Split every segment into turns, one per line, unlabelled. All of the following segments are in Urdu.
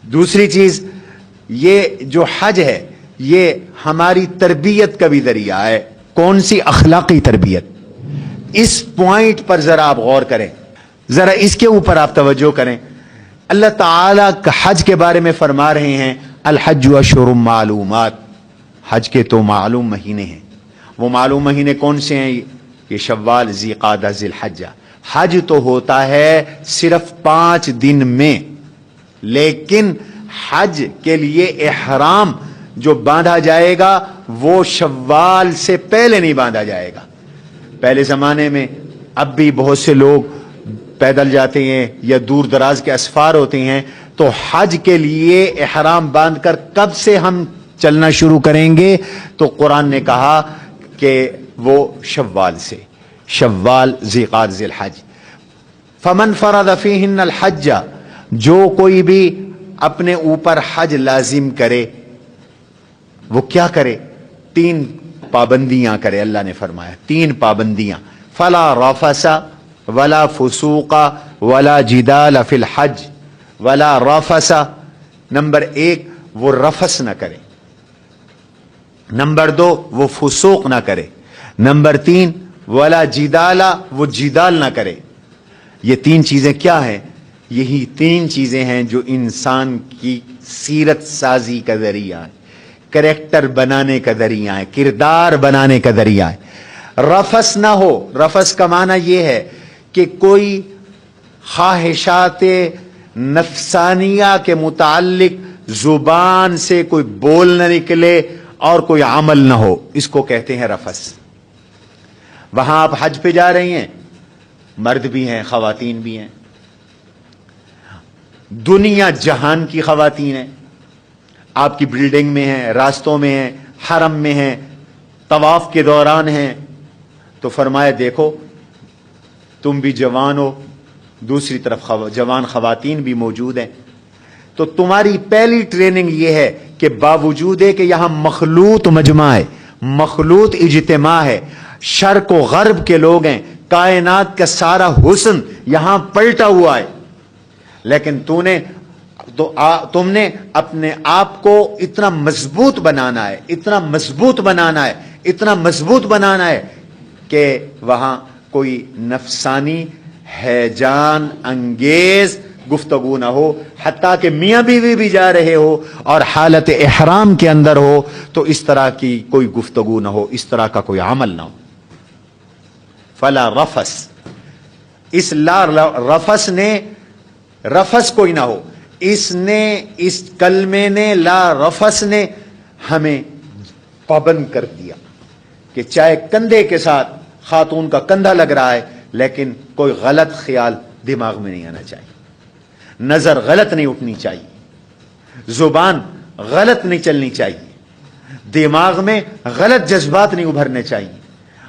دوسری چیز یہ جو حج ہے یہ ہماری تربیت کا بھی ذریعہ ہے. کون سی؟ اخلاقی تربیت. اس پوائنٹ پر ذرا آپ غور کریں, ذرا اس کے اوپر آپ توجہ کریں. اللہ تعالیٰ حج کے بارے میں فرما رہے ہیں الحج اشہر معلومات, حج کے تو معلوم مہینے ہیں. وہ معلوم مہینے کون سے ہیں؟ یہ شوال, ذی قعدہ, ذی الحجہ. حج تو ہوتا ہے صرف 5 دن میں, لیکن حج کے لیے احرام جو باندھا جائے گا وہ شوال سے پہلے نہیں باندھا جائے گا. پہلے زمانے میں, اب بھی بہت سے لوگ پیدل جاتے ہیں یا دور دراز کے اسفار ہوتے ہیں, تو حج کے لیے احرام باندھ کر کب سے ہم چلنا شروع کریں گے؟ تو قرآن نے کہا کہ وہ شوال سے, شوال, ذی قعدہ, ذی الحج. فمن فرض فیہن الحج, جو کوئی بھی اپنے اوپر حج لازم کرے, وہ کیا کرے؟ 3 پابندیاں کرے. اللہ نے فرمایا 3 پابندیاں. فلا رفث ولا فسوق ولا جدال فی الحج ولا رفث. نمبر 1 وہ رفث نہ کرے, نمبر 2 وہ فسوق نہ کرے, نمبر 3 ولا جدال, وہ جدال نہ کرے. یہ 3 چیزیں کیا ہیں؟ یہی 3 چیزیں ہیں جو انسان کی سیرت سازی کا ذریعہ ہے, کریکٹر بنانے کا ذریعہ ہے, کردار بنانے کا ذریعہ ہے. رفث نہ ہو. رفث کا معنی یہ ہے کہ کوئی خواہشات نفسانیہ کے متعلق زبان سے کوئی بول نہ نکلے اور کوئی عمل نہ ہو, اس کو کہتے ہیں رفث. وہاں آپ حج پہ جا رہی ہیں, مرد بھی ہیں خواتین بھی ہیں, دنیا جہان کی خواتین ہیں, آپ کی بلڈنگ میں ہیں, راستوں میں ہیں, حرم میں ہیں, طواف کے دوران ہیں. تو فرمایا دیکھو تم بھی جوان ہو, دوسری طرف جوان خواتین بھی موجود ہیں, تو تمہاری پہلی ٹریننگ یہ ہے کہ باوجود ہے کہ یہاں مخلوط مجمع ہے, مخلوط اجتماع ہے, شرق و غرب کے لوگ ہیں, کائنات کا سارا حسن یہاں پلٹا ہوا ہے, لیکن تم نے اپنے آپ کو اتنا مضبوط بنانا ہے, اتنا مضبوط بنانا ہے, اتنا مضبوط بنانا ہے کہ وہاں کوئی نفسانی ہیجان انگیز گفتگو نہ ہو. حتیٰ کہ میاں بیوی بھی جا رہے ہو اور حالت احرام کے اندر ہو تو اس طرح کی کوئی گفتگو نہ ہو, اس طرح کا کوئی عمل نہ ہو. فلا رفث, اس لا رفث نے, رفث کوئی نہ ہو, اس کلمے نے, لا رفث نے ہمیں پابند کر دیا کہ چاہے کندھے کے ساتھ خاتون کا کندھا لگ رہا ہے لیکن کوئی غلط خیال دماغ میں نہیں آنا چاہیے, نظر غلط نہیں اٹھنی چاہیے, زبان غلط نہیں چلنی چاہیے, دماغ میں غلط جذبات نہیں ابھرنے چاہیے,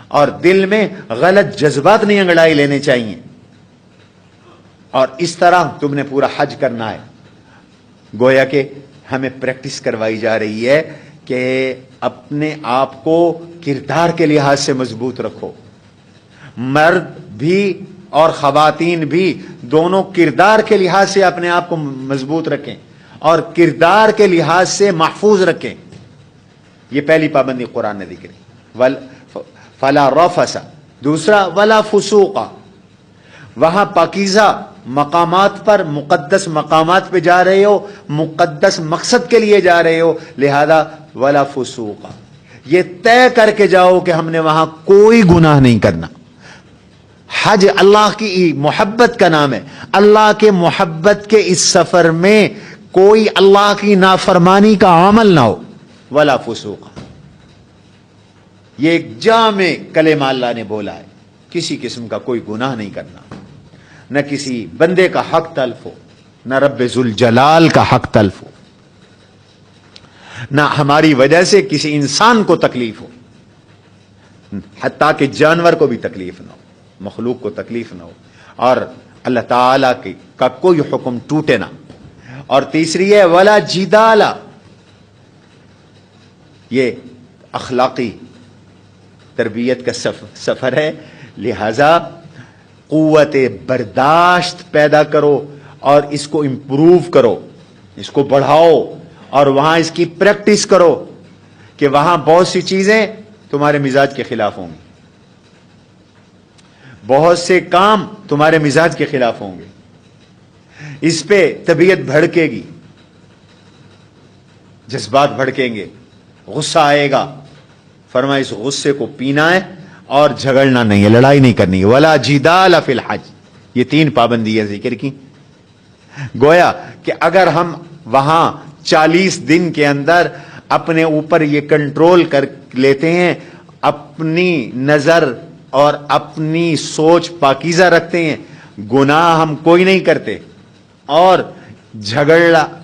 اور دل میں غلط جذبات نہیں انگڑائی لینے چاہیے. اور اس طرح تم نے پورا حج کرنا ہے. گویا کہ ہمیں پریکٹس کروائی جا رہی ہے کہ اپنے آپ کو کردار کے لحاظ سے مضبوط رکھو. مرد بھی اور خواتین بھی دونوں کردار کے لحاظ سے اپنے آپ کو مضبوط رکھیں اور کردار کے لحاظ سے محفوظ رکھیں. یہ پہلی پابندی قرآن نے ذکر کی. فلا رفث. دوسرا ولا فسوق. وہاں پاکیزہ مقامات پر, مقدس مقامات پہ جا رہے ہو, مقدس مقصد کے لیے جا رہے ہو, لہذا ولا فسوق, یہ طے کر کے جاؤ کہ ہم نے وہاں کوئی گناہ نہیں کرنا. حج اللہ کی محبت کا نام ہے. اللہ کے محبت کے اس سفر میں کوئی اللہ کی نافرمانی کا عمل نہ ہو. ولا فسوق, یہ ایک جامع کلمہ اللہ نے بولا ہے. کسی قسم کا کوئی گناہ نہیں کرنا, نہ کسی بندے کا حق تلف ہو, نہ رب ذوالجلال کا حق تلف ہو, نہ ہماری وجہ سے کسی انسان کو تکلیف ہو, حتیٰ کہ جانور کو بھی تکلیف نہ ہو, مخلوق کو تکلیف نہ ہو, اور اللہ تعالی کا کوئی حکم ٹوٹے نہ. اور تیسری ہے ولا جدال. یہ اخلاقی تربیت کا سفر ہے, لہذا قوت برداشت پیدا کرو اور اس کو امپروو کرو. اس کو بڑھاؤ اور وہاں اس کی پریکٹس کرو کہ وہاں بہت سی چیزیں تمہارے مزاج کے خلاف ہوں گی، بہت سے کام تمہارے مزاج کے خلاف ہوں گے، اس پہ طبیعت بھڑکے گی، جذبات بھڑکیں گے، غصہ آئے گا۔ فرمایا اس غصے کو پینا ہے اور جھگڑنا نہیں ہے، لڑائی نہیں کرنی ہے۔ ولا جدال فی الحج، یہ 3 پابندیاں ذکر کی۔ گویا کہ اگر ہم وہاں 40 دن کے اندر اپنے اوپر یہ کنٹرول کر لیتے ہیں، اپنی نظر اور اپنی سوچ پاکیزہ رکھتے ہیں، گناہ ہم کوئی نہیں کرتے اور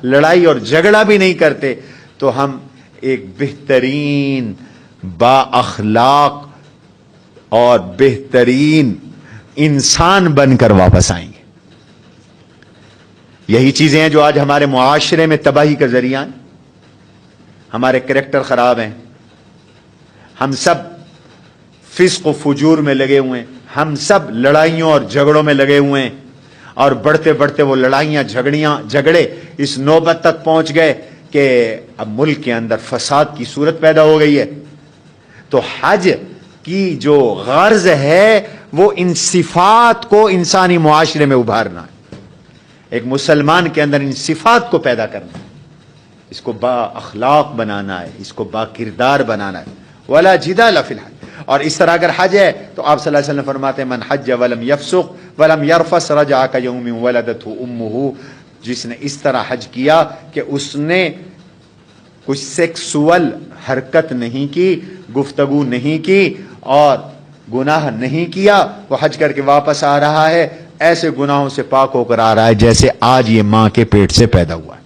لڑائی اور جھگڑا بھی نہیں کرتے، تو ہم ایک بہترین با اخلاق اور بہترین انسان بن کر واپس آئیں گے۔ یہی چیزیں ہیں جو آج ہمارے معاشرے میں تباہی کا ذریعہ ہیں۔ ہمارے کریکٹر خراب ہیں، ہم سب فسق و فجور میں لگے ہوئے ہیں، ہم سب لڑائیوں اور جھگڑوں میں لگے ہوئے ہیں، اور بڑھتے بڑھتے وہ لڑائیاں جھگڑے اس نوبت تک پہنچ گئے کہ اب ملک کے اندر فساد کی صورت پیدا ہو گئی ہے۔ تو حج کی جو غرض ہے وہ ان صفات کو انسانی معاشرے میں ابھارنا ہے، ایک مسلمان کے اندر ان صفات کو پیدا کرنا ہے، اس کو با اخلاق بنانا ہے، اس کو با کردار بنانا ہے۔ ولا جدال فی الحج، اور اس طرح اگر حج ہے تو آپ صلی اللہ علیہ وسلم فرماتے ہیں من حج ولم یفسق ولم یرفث رجع کیوم ولدته امه، جس نے اس طرح حج کیا کہ اس نے کچھ سیکسول حرکت نہیں کی، گفتگو نہیں کی اور گناہ نہیں کیا، وہ حج کر کے واپس آ رہا ہے ایسے گناہوں سے پاک ہو کر آ رہا ہے جیسے آج یہ ماں کے پیٹ سے پیدا ہوا ہے۔